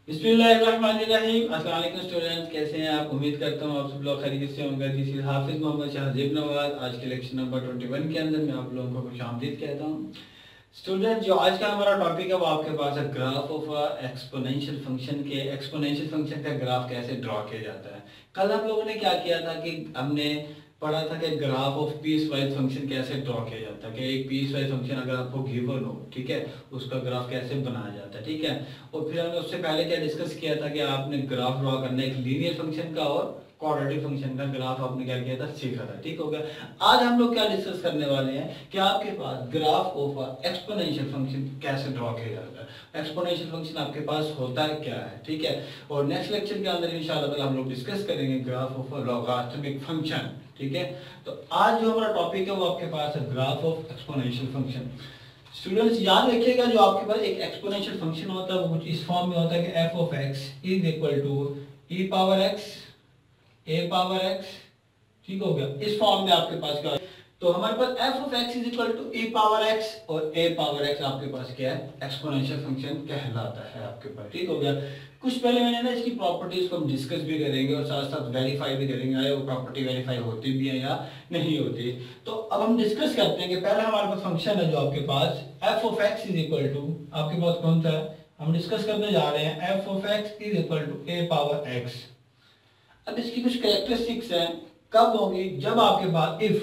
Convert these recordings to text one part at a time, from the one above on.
बिस्मिल्लाहिर्रहमानिर्रहीम। अस्सलाम वालेकुम स्टूडेंट्स, कैसे हैं आप? उम्मीद करता हूँ आप सब लोग खैरियत से होंगे। दिस इज हाफिज मोहम्मद शाहजेब नवाज। आज के लेक्चर नंबर 21 के अंदर मैं आप लोगों को खुशामदीद कहता हूँ। स्टूडेंट, जो आज का हमारा टॉपिक है वो आपके पास है ग्राफ ऑफ एक्सपोनेंशियल फंक्शन के। एक्सपोनेंशियल फंक्शन का ग्राफ कैसे ड्रॉ किया जाता है। कल हम लोगों ने क्या किया था कि हमने पढ़ा था कि graph of peace wise function कैसे ड्रॉ किया जाता है, कि एक पीस वाइज फंक्शन अगर आपको गिवन हो, ठीक है, उसका ग्राफ कैसे बनाया जाता है, ठीक है। और फिर हमने उससे पहले क्या डिस्कस किया था कि आपने ग्राफ ड्रॉ करना है एक लीनियर फंक्शन का और क्वाड्रेटिक फंक्शन का ग्राफ आपने क्या किया था, सीखा था, ठीक हो गया। आज हम लोग क्या डिस्कस करने वाले हैं कि आपके पास ग्राफ ऑफ एक्सपोनेंशियल फंक्शन कैसे ड्रॉ किया जाता है। एक्सपोनेंशियल फंक्शन आपके पास होता है क्या है, ठीक है। और नेक्स्ट लेक्चर के अंदर इंशाल्लाह हम लोग डिस्कस करेंगे ग्राफ ऑफ लॉगरिथमिक फंक्शन, ठीक है। तो आज जो हमारा टॉपिक है वो आपके पास है graph of exponential function. Students याद रखिएगा, जो आपके पास एक एक्सपोनेंशियल फंक्शन होता है वो कुछ इस फॉर्म में होता है कि f of x is equal to E power x a power x, ठीक हो गया। इस फॉर्म में आपके पास क्या है, तो हमारे पास F of x is equal to E power X और ए पावर एक्स आपके पास क्या है, एक्सपोनेंशियल फंक्शन कहलाता है आपके पास, ठीक हो गया। कुछ पहले मैंने ना इसकी प्रॉपर्टीज को हम डिस्कस भी करेंगे और साथ साथ वेरीफाई भी करेंगे, आया वो प्रॉपर्टी वेरीफाई होती भी है या नहीं होती। तो अब हम डिस्कस करते हैं कि पहले हमारे पास फंक्शन है जो आपके पास F of x is equal to, आपके पास कौन सा है, हम डिस्कस करने जा रहे हैं f of x is equal to a power x. अब इसकी कुछ कैरेक्टरिस्टिक्स हैं, कब होंगी, जब आपके पास इफ,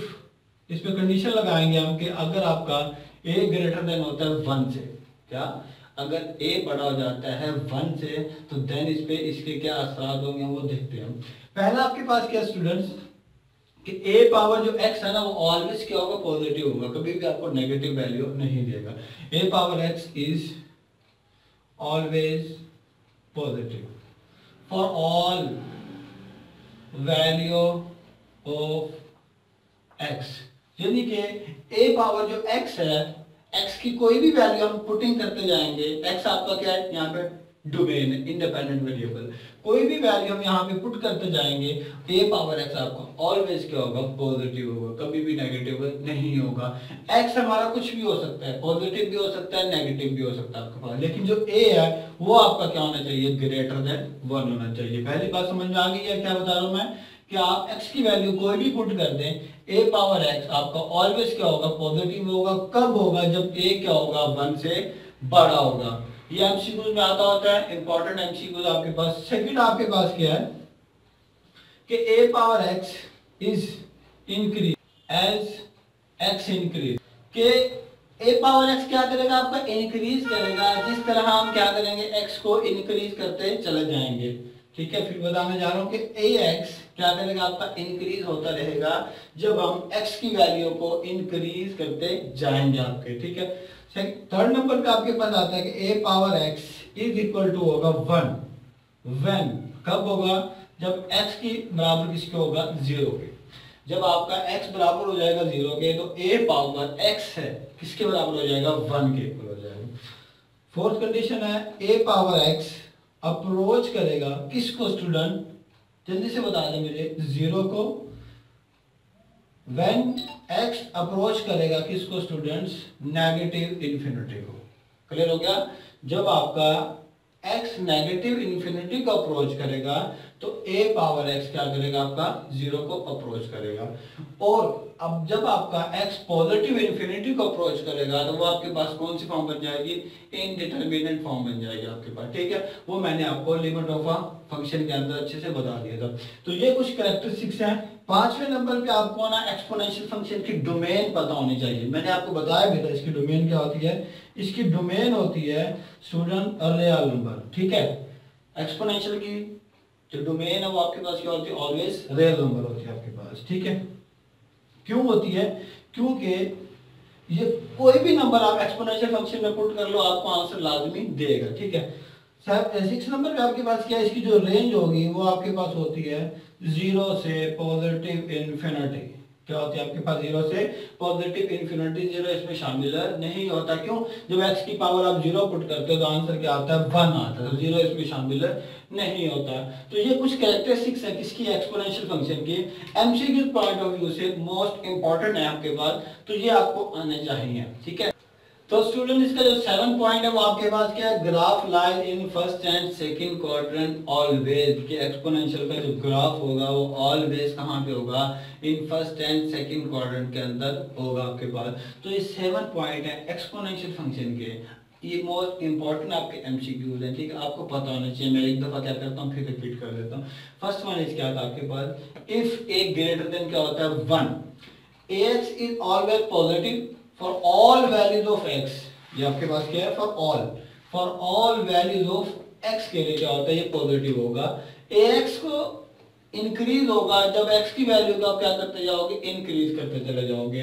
इस पे कंडीशन लगाएंगे हम कि अगर आपका a ग्रेटर देन होता है 1 से, क्या अगर a बड़ा हो जाता है 1 से तो देन इस पे इसके क्या असरात होंगे वो देखते हैं। पहला आपके पास क्या स्टूडेंट्स कि a पावर जो x है ना वो ऑलवेज क्या होगा, पॉजिटिव होगा, कभी भी आपको नेगेटिव वैल्यू नहीं देगा। a power x is always positive for all value of x, यानी कि a पावर जो x है, x की कोई भी वैल्यू हम पुटिंग करते जाएंगे, x आपका क्या है यहाँ पे डोमेन है, इंडिपेंडेंट वेरिएबल, कोई भी वैल्यू हम यहाँ पे पुट करते जाएंगे a पावर x आपका ऑलवेज क्या होगा, पॉजिटिव होगा, कभी भी नेगेटिव नहीं होगा। x हमारा कुछ भी हो सकता है, पॉजिटिव भी हो सकता है, नेगेटिव भी हो सकता है आपके पास, लेकिन जो a है वो आपका क्या होना चाहिए, ग्रेटर देन 1 होना चाहिए। पहली बात समझ में आ गई है, क्या बता रहा हूं मैं कि आप x की वैल्यू कोई भी पुट कर दें, a पावर x आपका ऑलवेज क्या होगा, पॉजिटिव होगा। कब होगा, जब a क्या होगा 1 से बड़ा होगा। ये एमसीक्यूज में आता होता है, इंपॉर्टेंट एमसीक्यूज आपके पास। सेकंड आपके पास क्या है कि a power x is increase as x increase, के a पावर x क्या करेगा, आपका इंक्रीज करेगा, जिस तरह हम क्या करेंगे x को इंक्रीज करते चले जाएंगे, ठीक है। फिर बताने जा रहा हूं कि ax क्या करेगा, आपका इंक्रीज होता रहेगा जब हम x की वैल्यू को इंक्रीज करते जाएंगे आपके, ठीक है। थर्ड नंबर पे आपके पास आता है कि a power x is equal to होगा 1 व्हेन, कब होगा, जब x की बराबर किसके होगा, 0 के। जब आपका x बराबर हो जाएगा 0 के तो a पावर x है किसके बराबर हो जाएगा, 1 के इक्वल हो जाएगा। फोर्थ कंडीशन है a पावर x अप्रोच करेगा किसको स्टूडेंट, जल्दी से बता दें मुझे, 0 को। व्हेन x अप्रोच करेगा किसको स्टूडेंट्स, नेगेटिव इन्फिनिटी को। क्लियर हो गया, जब आपका x नेगेटिव इन्फिनिटी को अप्रोच करेगा तो a पावर x क्या करेगा, आपका 0 को अप्रोच करेगा। और अब जब आपका x पॉजिटिव इन्फिनिटी को अप्रोच करेगा तो वो आपके पास कौन सी फॉर्म बन जाएगी, इनडिटरमिनेट फॉर्म बन जाएगी आपके पास, ठीक है। वो मैंने आपको लिमिट ऑफ अ फंक्शन के अंदर अच्छे से बता दिया था। तो ये कुछ कैरेक्टरिस्टिक्स हैं। पांचवें नंबर पे आपको ना एक्सपोनेंशियल फंक्शन की डोमेन पता होनी चाहिए। मैंने आपको बताया भी था इसकी डोमेन क्या होती है, इसकी डोमेन होती है स्टूडेंट रियल नंबर, ठीक है। एक्सपोनेंशियल की जो डोमेन है वो आपके पास क्या होती है, ऑलवेज रियल नंबर होती है आपके पास, ठीक है। क्यों होती है, क्योंकि ये कोई भी नंबर आप एक्सपोनेंशियल फंक्शन में पुट कर लो आपको आंसर लाजमी देगा, ठीक है। 6 नंबर पे आपके पास क्या है, इसकी जो रेंज होगी वो आपके पास होती है 0 से पॉजिटिव इन्फिनिटी। क्या होती है आपके पास, 0 से पॉजिटिव इन्फिनिटी, 0 इसमें शामिल नहीं होता। क्यों, जब x की पावर आप 0 पुट करते हो तो आंसर क्या आता है, 1 आता है, तो 0 इसमें शामिल नहीं होता। तो ये कुछ कैरेक्टरिस्टिक्स है किसकी, एक्सपोनेंशियल फंक्शन की। एमसीक्यू पॉइंट ऑफ व्यू से मोस्ट इंपॉर्टेंट है आपके पास, तो ये आपको आने चाहिए, ठीक है। तो स्टूडेंट इसका जो 7 पॉइंट है वो आपके पास क्या है, graph lies in first and second quadrant always, कि एक्सपोनेंशियल का जो ग्राफ होगा वो ऑलवेज कहाँ पे होगा, in first and second quadrant के अंदर होगा आपके पास। तो ये 7 पॉइंट है एक्सपोनेंशियल फंक्शन के, ये मोस्ट इंपॉर्टेंट आपके एमसीक्यूज हैं, ठीक है, आपको पता होना चाहिए। मैं एक दफा क्या करता हूँ फिर रिपीट कर देता हूँ। फर्स्ट वन इज क्या था आपके पास, इफ ए ग्रेटर देन क्या होता है 1, ax is always positive for all values of x, ये आपके पास क्या है, for all values of x के लिए क्या होता है, ये पॉजिटिव होगा। ax को इंक्रीज होगा जब x की वैल्यू को आप क्या करते जाओगे, इंक्रीज करते चले जाओगे।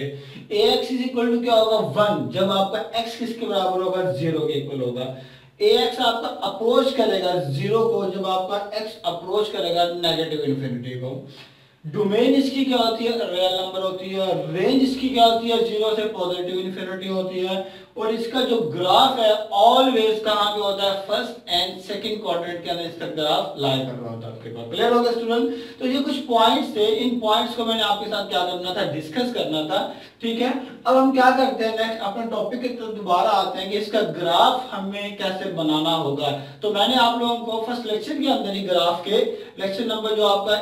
ax इज इक्वल टू क्या होगा 1, जब आपका x किसके बराबर होगा, 0 के इक्वल होगा। ax आपका अप्रोच करेगा 0 को जब आपका x अप्रोच करेगा नेगेटिव इन्फिनिटी को। डोमेन इसकी क्या होती है, रियल नंबर होती है। रेंज इसकी क्या होती है, 0 से पॉजिटिव इन्फिनिटी होती है। और इसका जो ग्राफ है ऑलवेज कहां पे होता है, फर्स्ट एंड सेकंड क्वाड्रेंट के अंदर इसका ग्राफ लाई कर रहा होता है आपके पास। क्लियर हो गया स्टूडेंट? तो ये कुछ पॉइंट्स थे, इन पॉइंट्स को मैंने आपके साथ क्या करना था, डिस्कस करना था, ठीक है। अब हम क्या करते हैं, नेक्स्ट अपने टॉपिक की तरफ दोबारा आते हैं कि इसका ग्राफ हमें कैसे बनाना होगा। तो मैंने आप लोगों को फर्स्ट लेक्चर के अंदर ही ग्राफ के लेक्चर नंबर जो आपका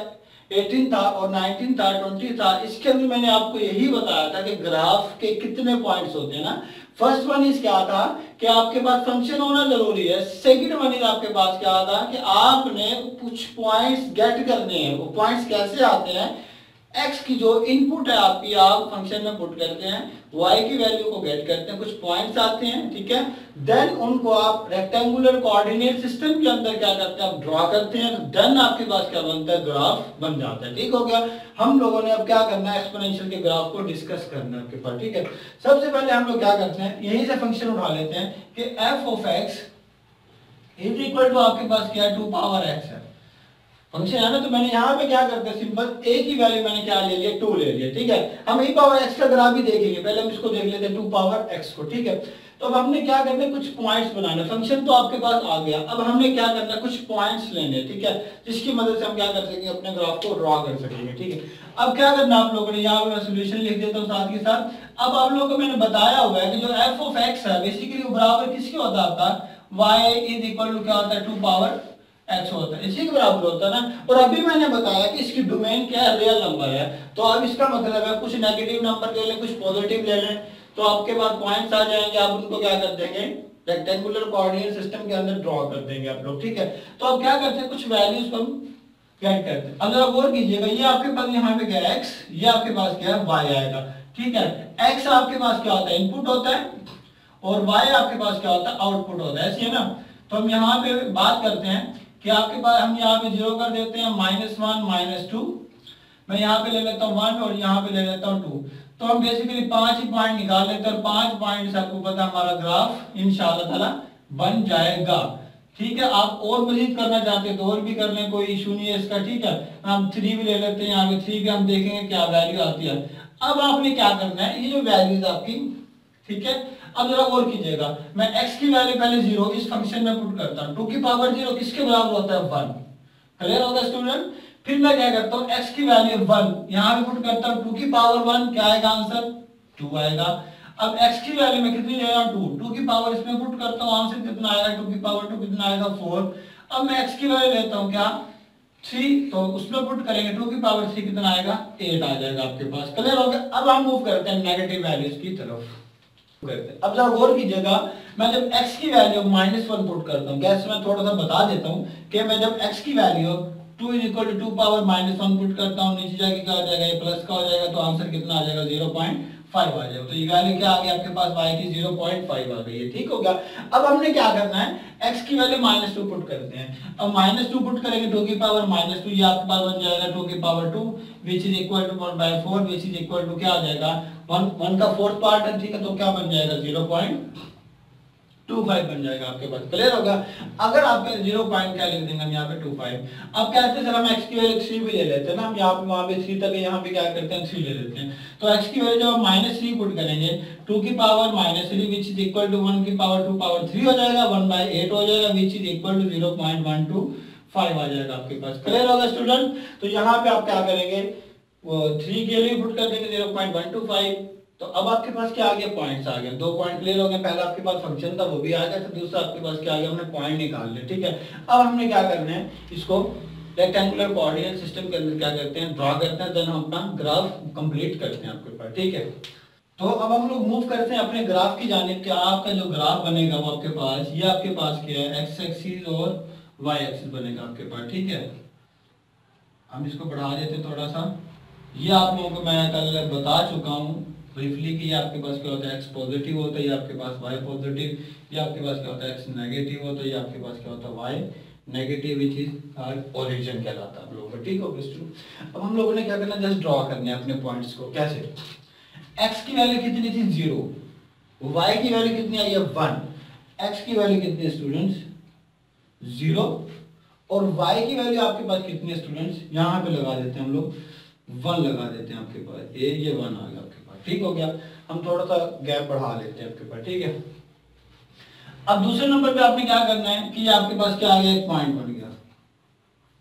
18 था और 19 था 20 था, इसके अंदर मैंने आपको यही बताया था कि ग्राफ के कितने पॉइंट्स होते हैं ना। फर्स्ट वन इज क्या था कि आपके पास फंक्शन होना जरूरी है। सेकंड वन इज आपके पास क्या था कि आपने कुछ पॉइंट्स गेट करने हैं। वो पॉइंट्स कैसे आते हैं, x की जो इनपुट है आपकी, आप फंक्शन में पुट करते हैं, y की वैल्यू को गेट करते हैं, कुछ पॉइंट्स आते हैं, ठीक है। देन उनको आप रेक्टेंगुलर कोऑर्डिनेट सिस्टम के अंदर क्या करते हैं, आप ड्रॉ करते हैं। देन आपके पास क्या बनता है, ग्राफ बन जाता है। ठीक हो गया। हम लोगों ने अब क्या करना है, एक्सपोनेंशियल के ग्राफ को डिस्कस करना है आपके पास, ठीक है। सबसे पहले हम लोग क्या करते हैं, यहीं से फंक्शन उठा लेते हैं कि f of x is equal to आपके पास क्या है, 2 पावर x है फंक्शन है ना। तो मैंने यहाँ पे क्या करते हैं, सिंपल a की वैल्यू मैंने क्या ले लिया, 2 ले लिया, ठीक है। हम e पावर x का ग्राफ भी देखेंगे, पहले हम इसको देख लेते हैं 2 पावर x को, ठीक है। तो अब हमने क्या करना है, कुछ पॉइंट्स बनाने। फंक्शन तो आपके पास आ गया, अब हमने क्या करना है, कुछ पॉइंट्स लेने, ठीक है, जिसकी मदद से हम क्या कर सकेंगे, अपने ग्राफ को ड्रॉ कर सकेंगे, ठीक है। अब क्या करना आप लोगों ने, यहाँ पे मैं सोल्यूशन लिख देता हूँ साथ के साथ। अब आप लोगों को मैंने बताया हुआ है कि जो f ऑफ x है बेसिकली वो बराबर किसके होता है, आपका y इज इक्वल टू क्या होता है, 2 पावर x होता है, इसी के बराबर होता है ना। और अभी मैंने बताया कि इसकी डोमेन क्या है, रियल नंबर है। तो अब इसका मतलब है कुछ नेगेटिव नंबर ले लें, कुछ पॉजिटिव ले लें, तो आपके पास पॉइंट्स आ जाएंगे। आप उनको क्या कर देंगे, रेक्टेंगुलर कोऑर्डिनेट सिस्टम के अंदर ड्रॉ कर देंगे आप लोग, ठीक है। तो अब क्या करते हैं, कुछ वैल्यूज को हम गेट करते हैं। अब जरा गौर कीजिएगा, ये आपके पास यहाँ पे क्या है x, ये आपके पास क्या है y आएगा, ठीक है। x आपके पास क्या होता है, इनपुट होता है, और y आपके पास क्या होता है, आउटपुट होता है, ऐसी है ना। तो हम यहाँ पे बात करते हैं कि आपके पास, हम यहाँ पे 0 कर देते हैं, -1 -2, मैं यहाँ पे ले लेता हूँ 1 और यहाँ पे ले लेता हूँ 2। तो हम बेसिकली 5 ही पॉइंट निकाल लेते हैं और 5 पॉइंट से आपको पता हमारा ग्राफ इंशाल्लाह ताला बन जाएगा, ठीक है। आप और मजीद करना चाहते हैं तो और भी कर लें, कोई इशू नहीं है इसका, ठीक है। हम 3 भी ले लेते हैं, यहाँ पे 3 भी हम देखेंगे क्या वैल्यू आती है। अब आपने क्या करना है, ये जो वैल्यूज आपकी, ठीक है। अब जरा गौर कीजिएगा, मैं x की वैल्यू पहले 0 इस फंक्शन में पुट करता हूँ। 2 की पावर 0 किसके बराबर होता है, 1। क्लियर होगा स्टूडेंट? फिर मैं क्या करता हूँ, x की वैल्यू 1 यहाँ पे पुट करता हूँ, 2 की पावर 1 क्या आएगा आंसर, 2 आएगा। अब x की वैल्यू में कितनी ले रहा हूँ, 2 की पावर इसमें पुट करता हूँ, आंसर कितना आएगा, 2 की पावर 2 कितना आएगा, 4। अब मैं x की वैल्यू लेता हूँ क्या, 3, तो उसमें पुट करेंगे 2 की पावर 3 कितना आएगा, 8 आ जाएगा आपके पास। क्लियर हो गया? अब हम मूव करते हैं नेगेटिव वैल्यूज की तरफ। अब जरा गौर कीजिएगा, मैं जब x की वैल्यू -1 पुट करता हूँ, कैसे मैं थोड़ा सा बता देता हूँ कि मैं जब x की value 2 is equal to 2 power -1 put करता हूँ, नीचे जाके क्या हो जाएगा, ये प्लस का हो जाएगा, तो आंसर कितना आ जाएगा, 0.5 आ जाएगा। तो ये वैल्यू क्या आ गई आपके पास, y की 0.5 आ गई है, ठीक हो गया। अब हमने क्या करना है, x की वैल्यू -2 पुट करते हैं। अब -2 पुट करेंगे, 2 की पावर -2, ये आपके पास बन जाएगा 2 की power 2 which is equal to 1/4 which is equal to क्या आ जाएगा, 1 का 4th पार्ट है, ठीक है। तो क्या बन जाएगा, 0.25 बन जाएगा आपके पास। क्लियर होगा? अगर आपके 0 पॉइंट क्या लिख देंगे हम यहाँ पे 25। अब क्या कहते हैं, हम x की वैल्यू 3 भी ले लेते हैं ना, हम यहाँ पे वहाँ पे 3 तक है, यहाँ पे क्या करते हैं 3 ले लेते हैं। तो x की वैल्यू जब हम -3 पुट करेंगे, 2 की power -3 which is equal to 1 की पावर 2 पावर 3 हो जाएगा, 1/8 हो जाएगा, विच इज इक्वल टू 0.125 आ जाएगा आपके पास। क्लियर होगा स्टूडेंट? तो यहाँ पे आप क्या करेंगे, वो 3 के लिए पुट कर देंगे 0.125, तो अब आपके पास क्या आ गया, पॉइंट्स आ गए, 2 पॉइंट क्लियर हो गए। पहला आपके पास फंक्शन था वो भी आ गया, तो दूसरा आपके पास क्या आ गया, हमने पॉइंट निकाल लिया। ठीक है, अब हमने क्या करना है, इसको रेक्टेंगुलर कोऑर्डिनेट सिस्टम के अंदर क्या करते हैं, ड्रॉ करते हैं, देन हम अपना ग्राफ कंप्लीट करते हैं आपके पास। ठीक है, तो अब हम लोग मूव करते हैं अपने ग्राफ की जानिब। कि आपका जो ग्राफ बनेगा वो आपके पास, ये आपके पास क्या है, एक्स एक्सिस और वाई एक्सिस बनेगा आपके पास। ठीक है, हम इसको बढ़ा देते हैं थोड़ा सा। ये आप लोगों को मैं कल बता चुका हूँ ब्रीफली कि ये आपके पास क्या होता है, एक्स पॉजिटिव होता है, ये आपके पास वाई पॉजिटिव, ये आपके पास क्या होता है, एक्स नेगेटिव होता है, ये आपके पास क्या होता है, y negative, which is origin कहलाता है आप लोगों का। ठीक हो गया। अब हम लोगों ने क्या करना है, जस्ट ड्रॉ करने हैं अपने पॉइंट्स को। कैसे, एक्स की वैल्यू कितनी थी, 0, वाई की वैल्यू कितनी आई है, 1, एक्स की वैल्यू कितनी है स्टूडेंट्स, 0, और y की वैल्यू आपके पास कितनी है स्टूडेंट्स, यहाँ पे लगा देते हैं हम लोग, 1 लगा देते हैं आपके पास, ये 1 आ गया आपके पास। ठीक हो गया, हम थोड़ा सा गैप बढ़ा लेते हैं आपके पास। ठीक है, अब दूसरे नंबर पे आपने क्या करना है कि ये आपके पास क्या आ गया, एक पॉइंट बन गया।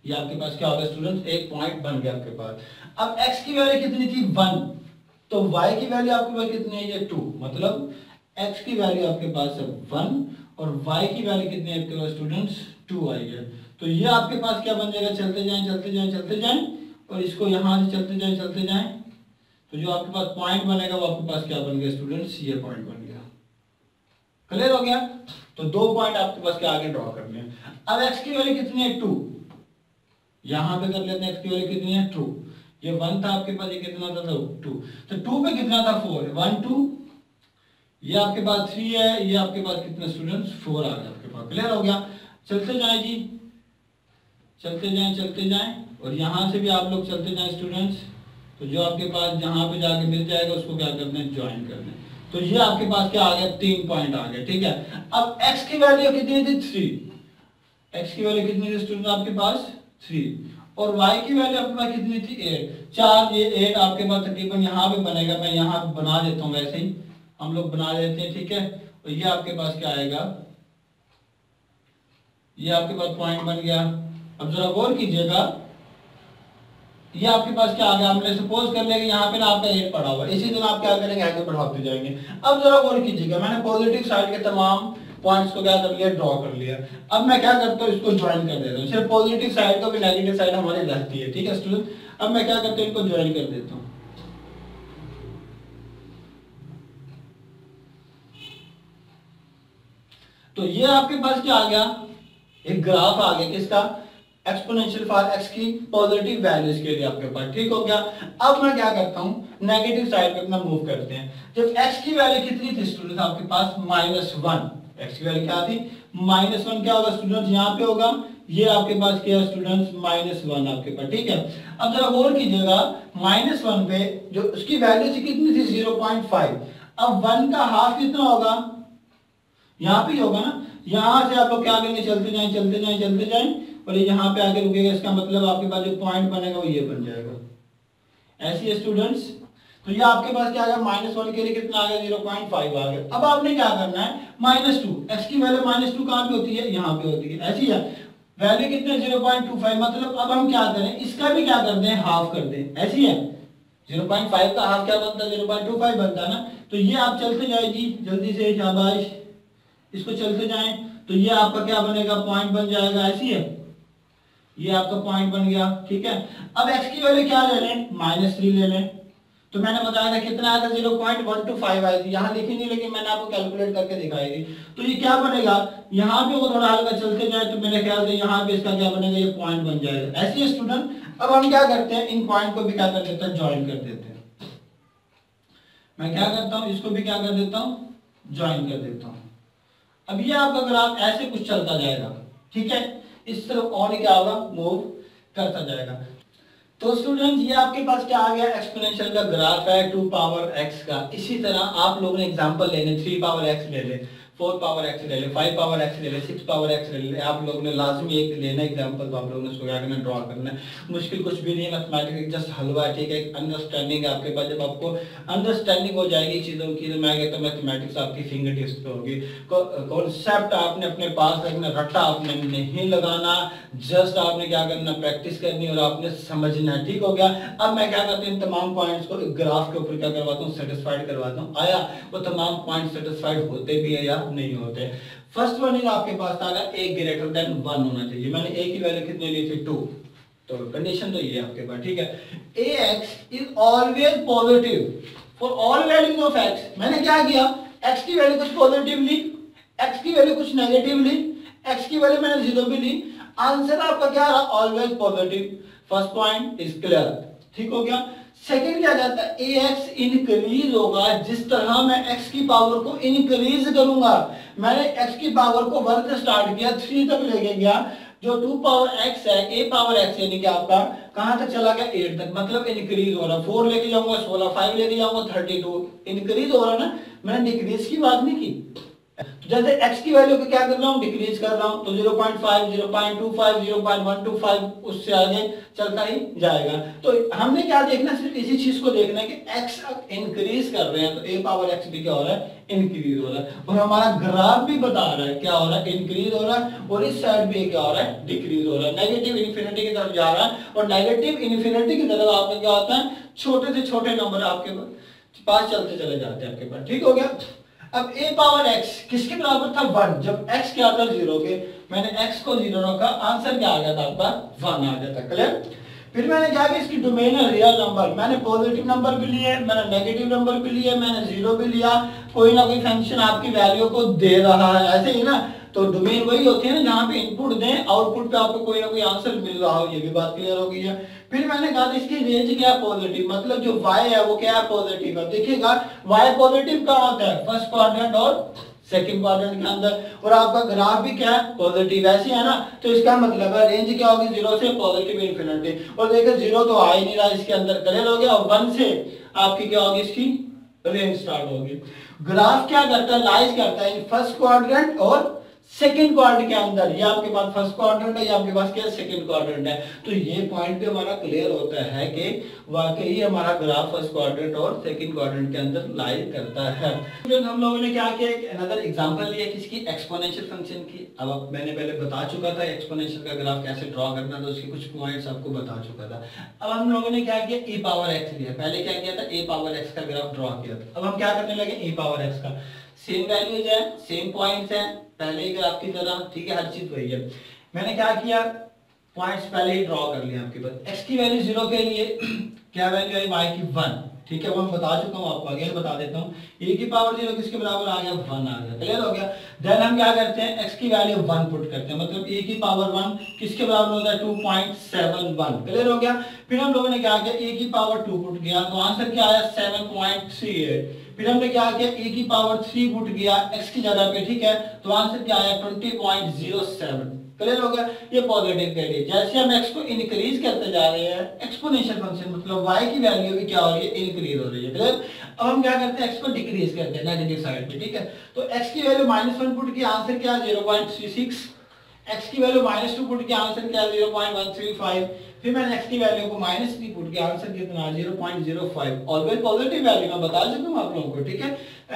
ये आपके पास क्या हो गया स्टूडेंट्स, एक पॉइंट बन गया आपके पास। अब x की वैल्यू कितनी थी, 1, तो y की वैल्यू आपके पास कितनी है, ये 2, मतलब x की वैल्यू आपके पास है 1 और y की वैल्यू कितनी है आपके पास स्टूडेंट्स, 2 आई है। तो ये आपके पास क्या बन जाएगा, चलते जाएं चलते जाएं चलते जाएं, और इसको यहाँ से चलते जाएं, तो जो आपके पास पॉइंट बनेगा वो आपके पास क्या बन गया स्टूडेंट्स, ये पॉइंट बन गया। क्लियर हो गया, तो 2 पॉइंट आपके पास क्या आगे ड्रॉ करने हैं। अब x की वैल्यू कितनी है, 2, यहाँ पे कर लेते हैं, x की वैल्यू कितनी है, 2, ये 1 था आपके पास, ये कितना था, 2, तो 2 पे कितना था, 4, 1 2, ये आपके पास 3 है, ये आपके पास कितना स्टूडेंट्स, 4 आ गया आपके पास। क्लियर हो गया, चलते जाएं जी, चलते जाएं, और यहाँ से भी आप लोग चलते जाएं स्टूडेंट्स, तो जो आपके पास जहाँ पे जाके मिल जाएगा उसको क्या करना है, ज्वाइन करना है। तो ये आपके पास क्या आ गया, 3 पॉइंट आ गए। ठीक है, अब x की वैल्यू कितनी थी, 3, x की वैल्यू कितनी थी स्टूडेंट आपके पास, 3, और y की वैल्यू आपके पास कितनी थी, 8, 4, ये 8 आपके पास तकरीबन यहाँ पे बनेगा, मैं यहाँ बना देता हूँ, वैसे ही हम लोग बना देते हैं। ठीक है, और ये आपके पास क्या आएगा, ये आपके पास पॉइंट बन गया। अब जरा गौर कीजिएगा, ये आपके पास क्या आ गया, हमने सपोज कर लिया कि यहाँ पे ना आपका 8 पड़ा हुआ है, इसी तरह आप क्या करेंगे, आगे बढ़ाते जाएंगे। अब जरा गौर कीजिएगा, मैंने पॉजिटिव साइड के तमाम पॉइंट्स को क्या कर लिया, ड्रॉ कर लिया। अब मैं क्या करता हूँ, इसको ज्वाइन कर देता हूँ, सिर्फ पॉजिटिव साइड को भी, नेगेटिव साइड हमारी रहती है। ठीक है स्टूडेंट, अब मैं क्या करता हूँ, इनको ज्वाइन कर देता हूँ। तो ये आपके पास क्या आ गया, एक ग्राफ आ गया, किसका, एक्सपोनेंशियल फॉर एक्स की पॉजिटिव वैल्यूज के लिए आपके पास। ठीक हो गया, अब मैं क्या करता हूं, नेगेटिव साइड पे अपना मूव करते हैं। जब x की वैल्यू कितनी थी स्टूडेंट आपके पास, -1, x की वैल्यू क्या थी, -1, क्या होगा स्टूडेंट, यहाँ पे होगा, ये आपके पास क्या है स्टूडेंट्स, -1 आपके पास। ठीक है, अब जरा गौर कीजिएगा, -1 पे जो उसकी वैल्यू थी कितनी थी, 0.5, अब 1 का हाफ कितना होगा, यहाँ पे होगा ना, यहाँ से आप लोग क्या करेंगे, चलते जाएं चलते जाएं चलते जाएं, और ये यहाँ पे आके रुकेगा, इसका मतलब आपके पास जो पॉइंट बनेगा वो ये बन जाएगा। ऐसी है स्टूडेंट्स, तो ये आपके पास क्या आ गया, -1 के लिए कितना आ गया, 0.5 आ गया। अब आपने क्या करना है, -2, x की वैल्यू -2 कहाँ पे होती है, यहाँ पे होती है, ऐसी है, वैल्यू कितने 0.25, मतलब अब हम क्या करें, इसका भी क्या कर दें, हाफ कर दें, ऐसी है, 0.5 का हाफ क्या बनता है, 0.25 बनता है ना। तो ये आप चलते जाए जी, जल्दी से, शाबाश, इसको चलते जाएं, तो ये आपका क्या बनेगा, पॉइंट बन जाएगा, ऐसी है, ये आपका पॉइंट बन गया। ठीक है, अब x की वैल्यू क्या ले लें, -3 ले लें, तो मैंने बताया था कितना आया था, 0.125 आई थी, यहाँ लिखी नहीं, लेकिन मैंने आपको कैलकुलेट करके दिखाई थी। तो ये क्या बनेगा, यहाँ पे वो थोड़ा हल्का चलते जाए, तो मेरे ख्याल से यहाँ पे इसका क्या बनेगा, ये पॉइंट बन जाएगा। ऐसी है स्टूडेंट, अब हम क्या करते हैं, इन पॉइंट को भी क्या कर देते हैं, ज्वाइन कर देते हैं। मैं क्या करता हूँ, इसको भी क्या कर देता हूँ, ज्वाइन कर देता हूँ। अब ये आपका ग्राफ ऐसे कुछ चलता जाएगा। ठीक है, इस तरफ और क्या होगा, मूव करता जाएगा। तो स्टूडेंट्स, ये आपके पास क्या आ गया, एक्सपोनेंशियल का ग्राफ है 2 पावर x का। इसी तरह आप लोगों ने एग्जांपल लेने, 3 पावर x ले ले। 4 पावर एक्स ले ले, 5 पावर एक्स ले ले, 6 पावर एक्स ले ले, आप लोगों ने लाजमी एक लेना एग्जांपल, तो आप लोगों ने उसको क्या करना है, ड्रॉ करना है। मुश्किल कुछ भी नहीं है, मैथमेटिक्स जस्ट हलवा है, ठीक है, एक अंडरस्टैंडिंग है आपके पास। जब आपको अंडरस्टैंडिंग हो जाएगी चीज़ों की, तो मैं कहता हूँ मैथमेटिक्स आपकी फिंगर टिप्स पे होगी। कॉन्सेप्ट आपने अपने पास रखना, रट्टा आपने नहीं लगाना, जस्ट आपने क्या करना, प्रैक्टिस करनी और आपने समझना है, ठीक हो गया। अब मैं क्या करता हूँ, इन तमाम पॉइंट्स को ग्राफ के ऊपर क्या करवाता हूँ, सेटिस्फाइड करवाता हूँ। आया वो तमाम पॉइंट सेटिस्फाइड होते भी है या नहीं होते। फर्स्ट वन इज आपके पास था a ग्रेटर देन 1 होना चाहिए। मैंने a की वैल्यू कितनी ली थी, 2, तो कंडीशन तो ये है आपके पास, ठीक है। ax is always positive for all values of x। मैंने क्या किया, x की वैल्यू कुछ पॉजिटिव ली, x की वैल्यू कुछ नेगेटिव ली, x की वैल्यू मैंने 0 भी ली, आंसर आपका क्या रहा, always positive. First point is clear, ठीक हो गया। सेकंड क्या कहता है, ax इंक्रीज होगा जिस तरह मैं x की पावर को इंक्रीज करूंगा। मैंने x की पावर को 1 से स्टार्ट किया, 3 तक लेके गया, जो 2 पावर x है, a पावर x यानी कि आपका कहां तक चला गया, 8 तक, मतलब इंक्रीज हो रहा। 4 लेके जाऊंगा 16, 5 लेके जाऊंगा 32, इंक्रीज हो रहा ना, मैंने डिक्रीज की बात नहीं की। तो जैसे x की वैल्यू को क्या कर रहा हूँ, डिक्रीज कर रहा हूँ, तो 0.5, 0.25, 0.125 उससे आगे चलता ही जाएगा। तो हमने क्या देखना, सिर्फ इसी चीज को देखना है कि x इंक्रीज कर रहे हैं, तो a पावर x भी क्या हो रहा है, इंक्रीज हो रहा है। और हमारा ग्राफ भी बता रहा है क्या हो रहा है, इंक्रीज हो रहा है, और इस साइड भी क्या हो रहा है, डिक्रीज हो रहा है। नेगेटिव इन्फिनिटी की तरफ जा रहा है, और नेगेटिव इन्फिनिटी की तरफ आपका क्या होता है, छोटे से छोटे नंबर आपके पास चलते चले जाते हैं आपके पास, ठीक हो गया। अब a पावर x किसके बराबर था, 1, जब x क्या था, 0 के, मैंने x को 0 रखा, आंसर क्या आ गया था आपका, 1 आ गया था, क्लियर। फिर मैंने क्या किया, इसकी डोमेन है रियल नंबर, मैंने पॉजिटिव नंबर भी लिए, मैंने नेगेटिव नंबर भी लिए, मैंने 0 भी लिया, कोई ना कोई फंक्शन आपकी वैल्यू को दे रहा है, ऐसे ही ना। तो डोमेन वही होती है ना जहाँ पे इनपुट दें, आउटपुट पे आपको कोई ना कोई आंसर मिल रहा हो, ये भी बात क्लियर हो गई है। फिर मैंने कहा इसकी रेंज क्या है, पॉजिटिव, मतलब जो y है वो क्या है, पॉजिटिव है। देखिएगा y पॉजिटिव कहाँ होता है, फर्स्ट क्वाड्रेंट और सेकंड क्वाड्रेंट के अंदर, और आपका ग्राफ भी क्या है, पॉजिटिव, ऐसे है ना। तो इसका मतलब है रेंज क्या होगी, 0 से पॉजिटिव इन्फिनिटी। और देखिए 0 तो आ ही नहीं रहा इसके अंदर, क्लियर हो गया। और 1 से आपकी क्या होगी, इसकी रेंज स्टार्ट होगी। ग्राफ क्या करता है, लाइज करता है इन फर्स्ट क्वाड्रेंट और सेकंड क्वाड्रेंट के अंदर। ये आपके पास फर्स्ट क्वाड्रेंट है, ये आपके पास क्या सेकंड क्वाड्रेंट है। तो ये पॉइंट भी हमारा क्लियर होता है कि वाकई हमारा ग्राफ फर्स्ट क्वाड्रेंट और सेकंड क्वाड्रेंट के अंदर लाई करता है। तो हम लोगों ने क्या किया, एक अनदर एग्जांपल लिया किसकी, एक्सपोनेंशियल फंक्शन की। अब मैंने पहले बता चुका था एक्सपोनेंशियल का ग्राफ कैसे ड्रॉ करना, तो उसके कुछ पॉइंट्स आपको बता चुका था। अब हम लोगों ने क्या किया, e पावर x लिया, पहले क्या किया था, a पावर x का ग्राफ ड्रॉ किया था। अब हम क्या करने लगे, e पावर x का, सेम वैल्यूज है, सेम पॉइंट्स हैं, पहले ही ग्राफ की तरह, ठीक है, हर चीज वही है। मैंने क्या किया, पॉइंट्स पहले ही ड्रॉ कर लिया आपके पास। x की वैल्यू 0 के लिए क्या वैल्यू आई, y की 1, ठीक है, वो मैं बता चुका हूँ आपको, अगेन बता देता हूँ। e की पावर 0 किसके बराबर आ गया, 1 आ गया, क्लियर हो गया। देन हम क्या करते हैं, x की वैल्यू 1 पुट करते हैं, मतलब e की पावर 1 किसके बराबर होता है, 2.71, क्लियर हो गया। फिर हम लोगों ने क्या किया, e की पावर 2 पुट किया, तो आंसर क्या आया, 7.38। फिर हमने क्या किया, e की पावर 3 पुट किया x की जगह पे, ठीक है, तो आंसर क्या आया, 20.07, क्लियर हो गया। ये पॉजिटिव के लिए, जैसे हम x को इंक्रीज करते जा रहे हैं, एक्सपोनेंशियल फंक्शन मतलब y की वैल्यू भी क्या हो रही है, इंक्रीज हो रही है, क्लियर। अब हम क्या करते हैं, x को डिक्रीज करते हैं नेगेटिव साइड पे, ठीक है। तो x की वैल्यू -1 पुट की, आंसर क्या है, 0.36। x की वैल्यू -2 पुट की, आंसर क्या है, 0.135। फिर मैंने x की वैल्यू को -3 पुट किया, आंसर कितना, 0.05। ऑलवेज पॉजिटिव वैल्यू मैं बता चुका हूं आप लोगों को, ठीक है।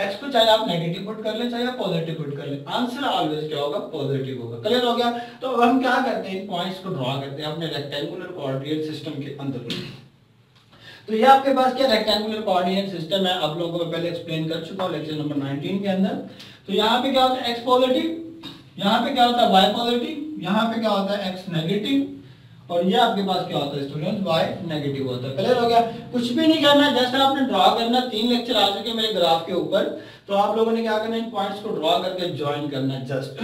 x को चाहे आप नेगेटिव पुट कर लें, चाहे आप पॉजिटिव पुट कर लें, आंसर ऑलवेज क्या होगा, पॉजिटिव होगा, क्लियर हो गया। तो अब हम क्या करते हैं, इन पॉइंट्स को ड्रॉ करते हैं अपने रेक्टेंगुलर कोऑर्डिनेट सिस्टम के अंदर। तो ये आपके पास क्या रेक्टेंगुलर कोऑर्डिनेट सिस्टम है, आप लोगों को पहले एक्सप्लेन कर चुका हूं लेक्चर नंबर 19 के अंदर। तो यहाँ पे क्या होता है, x पॉजिटिव, यहाँ पे क्या होता है, y पॉजिटिव, यहाँ पे क्या होता है, x नेगेटिव, और ये आपके पास क्या होता है स्टूडेंट्स, y नेगेटिव होता है, क्लियर हो गया। कुछ भी नहीं करना, जैसे आपने ड्रॉ करना, 3 लेक्चर आ चुके मेरे ग्राफ के ऊपर, तो आप लोगों ने क्या करना, इन पॉइंट्स को ड्रॉ करके ज्वाइन करना जस्ट।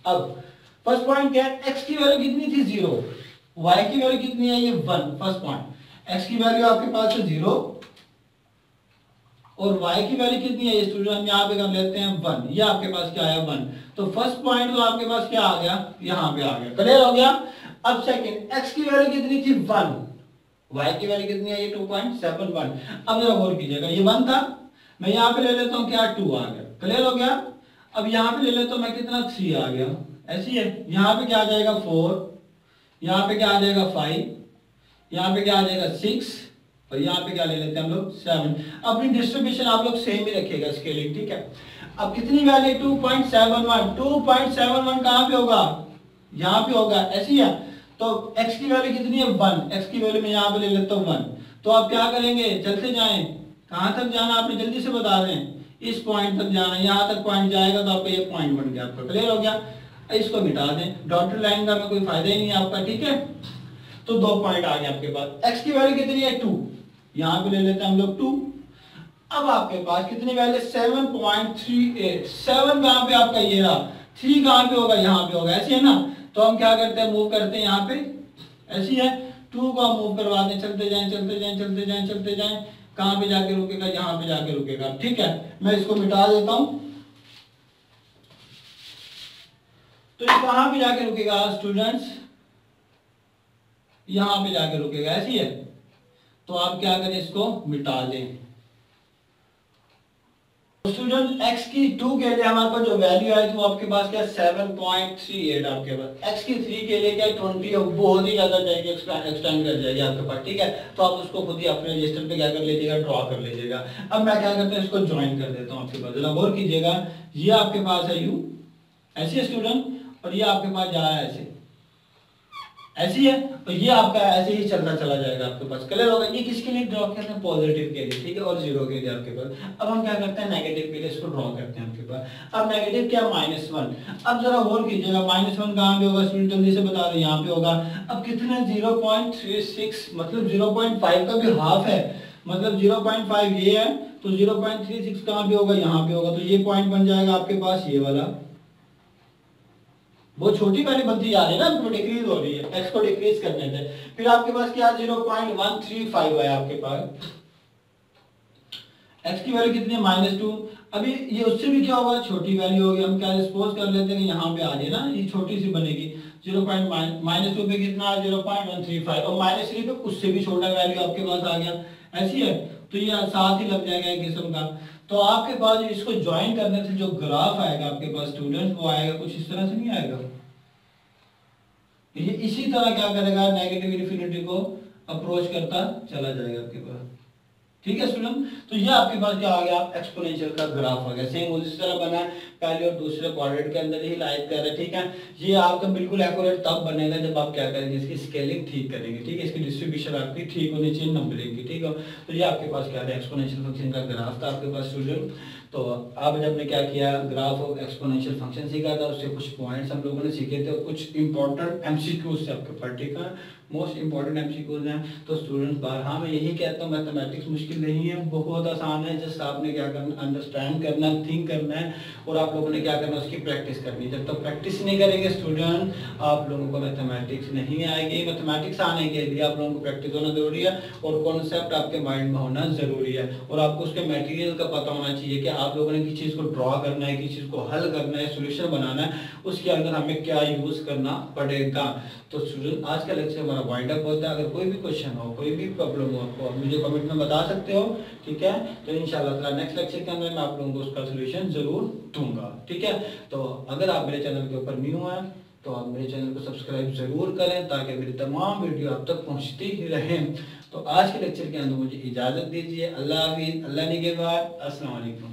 अब फर्स्ट पॉइंट क्या है, x की वैल्यू कितनी थी, 0, y की वैल्यू कितनी है, ये 1। फर्स्ट पॉइंट, x की वैल्यू आपके पास है 0 और y की वैल्यू कितनी है, स्टूडेंट हम यहाँ पे कर लेते हैं 1, ये आपके पास क्या है, 1। तो फर्स्ट पॉइंट तो आपके पास क्या आ गया, यहाँ पे आ गया, क्लियर हो गया। अब सेकंड, x की वैल्यू कितनी थी, 1, y की वैल्यू कितनी है, ये 2.71। अब जरा गौर कीजिएगा, ये 1 था, मैं यहाँ पे ले लेता हूँ क्या, 2 आ गया, क्लियर हो गया। अब यहाँ पे ले लेता हूँ मैं, कितना 3 आ गया, ऐसी है। यहाँ पे क्या आ जाएगा 4, यहाँ पे क्या आ जाएगा 5, यहाँ पे क्या आ जाएगा 6, और यहाँ पे क्या ले लेते हैं हम लोग 7। अपनी डिस्ट्रीब्यूशन आप लोग सेम ही रखिएगा स्केलिंग, ठीक है। अब कितनी वैल्यू 2.71, 2.71 कहाँ पे होगा, यहाँ पे होगा, ऐसी है। तो x की वैल्यू कितनी है 1, x की वैल्यू में यहाँ पे ले लेता हूँ 1। तो आप क्या करेंगे, चलते जाएं, कहाँ तक जाना आपने जल्दी से बता दें, इस पॉइंट तक जाना, यहाँ तक पॉइंट जाएगा तो आपका ये पॉइंट बन गया, आपका क्लियर हो गया। इसको मिटा दें, डॉटेड लाइन का कोई फायदा ही नहीं है आपका, ठीक है। तो 2 पॉइंट आ गए आपके पास। x की वैल्यू कितनी है 2, यहाँ पे ले लेते हैं हम लोग 2। अब आपके पास कितनी वैल्यू 7.38, 7 कहाँ पे आपका ये रहा, 3 कहाँ पे होगा, यहाँ पे होगा, ऐसी है ना। तो हम क्या करते हैं, मूव करते हैं यहाँ पे, ऐसी है। 2 को मूव करवा दें, चलते जाएं चलते जाएं चलते जाएं चलते जाएं, कहाँ पे जाके रुकेगा, यहाँ पे जाके रुकेगा, ठीक है। मैं इसको मिटा देता हूँ। तो ये कहाँ पे जाके रुकेगा स्टूडेंट्स, यहाँ पे जाके रुकेगा, ऐसी है। तो आप क्या करें, इसको मिटा दें। स्टूडेंट x की 2 के लिए हमारे पास जो वैल्यू आई थी वो आपके पास क्या 7.38 आपके पास। x की 3 के लिए क्या 20, बहुत ही ज्यादा जाएगी, एक्सटेंड कर जाएगी आपके पास, ठीक है। तो आप उसको खुद ही अपने रजिस्टर पे क्या कर लीजिएगा, ड्रॉ कर लीजिएगा। अब मैं क्या करता हूँ, इसको ज्वाइन कर देता हूँ आपके पास, जरा गौर कीजिएगा। ये आपके पास है u, ऐसी है स्टूडेंट, और ये आपके पास जा रहा है ऐसे, ऐसी है। तो ये आपका ऐसे ही चलता चला जाएगा आपके पास, क्लियर होगा। ये किसके लिए ड्रॉ करते हैं, पॉजिटिव के लिए, ठीक है, और 0 के लिए आपके पास। अब हम क्या करते हैं, नेगेटिव के लिए इसको ड्रॉ करते हैं आपके पास। अब नेगेटिव क्या -1। अब जरा गौर कीजिएगा, -1 कहाँ पे होगा स्टूडेंट, जल्दी से बता दें, यहाँ पे होगा। अब कितना 0.36, मतलब 0.5 का भी हाफ है, मतलब 0.5 ये है, तो 0.36 कहाँ पे होगा, यहाँ पे होगा। तो ये पॉइंट बन जाएगा आपके पास ये वाला। वो छोटी वाली बनती जा रही है ना, डिक्रीज हो रही है, x को डिक्रीज करने से। फिर आपके पास क्या 0.135 है आपके पास। x की वैल्यू कितनी है -2। अभी ये उससे भी क्या होगा, छोटी वैल्यू होगी। हम क्या सपोज कर लेते हैं कि यहाँ पे आ जाए ना, ये छोटी सी बनेगी। 0.-2 पे कितना 0.135, और -3 पे उससे भी छोटा वैल्यू आपके पास आ गया, ऐसी है। तो ये साथ ही लग जाएगा एक किस्म का। तो आपके पास इसको ज्वाइन करने से जो ग्राफ आएगा आपके पास स्टूडेंट, वो आएगा कुछ इस तरह से, नहीं आएगा। ये इसी तरह क्या करेगा, नेगेटिव इन्फिनिटी को अप्रोच करता चला जाएगा आपके पास, ठीक है स्टूडेंट। तो ये आपके पास क्या आ गया, एक्सपोनेंशियल का ग्राफ आ गया। सेम उसी तरह बना है, पहले और दूसरे क्वाड्रेंट के अंदर ही लाइक कर रहे हैं, ठीक है। ये आपका बिल्कुल एक्यूरेट तब बनेगा जब आप क्या करेंगे, इसकी स्केलिंग ठीक करेंगे, ठीक है। इसकी डिस्ट्रीब्यूशन आपकी ठीक होनी चाहिए, नंबरिंग की, ठीक है। तो ये आपके पास क्या है, एक्सपोनेंशियल फंक्शन का ग्राफ था आपके पास स्टूडेंट। तो अब जब ने क्या किया, ग्राफ ऑफ एक्सपोनेंशियल फंक्शन सीखा था, उससे कुछ पॉइंट्स हम लोगों ने सीखे थे, कुछ इंपॉर्टेंट एमसीक्यूज थे आपके पास, ठीक है, मोस्ट इंपॉर्टेंट एमसीक्यूज हैं। तो स्टूडेंट्स बार, हाँ मैं यही कहता हूँ, मैथमेटिक्स मुश्किल नहीं है, बहुत आसान है। जस्ट आपने क्या करना, अंडरस्टैंड करना, थिंक करना है, और आप लोगों ने क्या करना, उसकी प्रैक्टिस करनी है। जब तक प्रैक्टिस नहीं करेंगे स्टूडेंट, आप लोगों को मैथमेटिक्स नहीं आएगी। मैथमेटिक्स आने के लिए आप लोगों को प्रैक्टिस होना जरूरी है, और कॉन्सेप्ट आपके माइंड में होना जरूरी है, और आपको उसके मटेरियल का पता होना चाहिए कि आप लोगों ने किसी चीज़ को ड्रॉ करना है, किसी चीज़ को हल करना है, सोल्यूशन बनाना है, उसके अंदर हमें क्या यूज़ करना पड़ेगा। तो स्टूडेंट आज का लेक्चर हमारा वाइंड अप होता है। अगर कोई भी क्वेश्चन हो, कोई भी प्रॉब्लम हो, आपको मुझे कमेंट में बता सकते हो, ठीक है। तो इंशाल्लाह नेक्स्ट लेक्चर के अंदर मैं आप लोगों को उसका सोल्यूशन जरूर दूंगा, ठीक है। तो अगर आप मेरे चैनल के ऊपर न्यू हैं तो आप मेरे चैनल को सब्सक्राइब जरूर करें, ताकि मेरी तमाम वीडियो आप तक पहुंचती ही रहें। तो आज के लेक्चर के अंदर मुझे इजाज़त दीजिए। अल्लाह हाफिज़, अल्लाह निगहबान, अस्सलाम वालेकुम।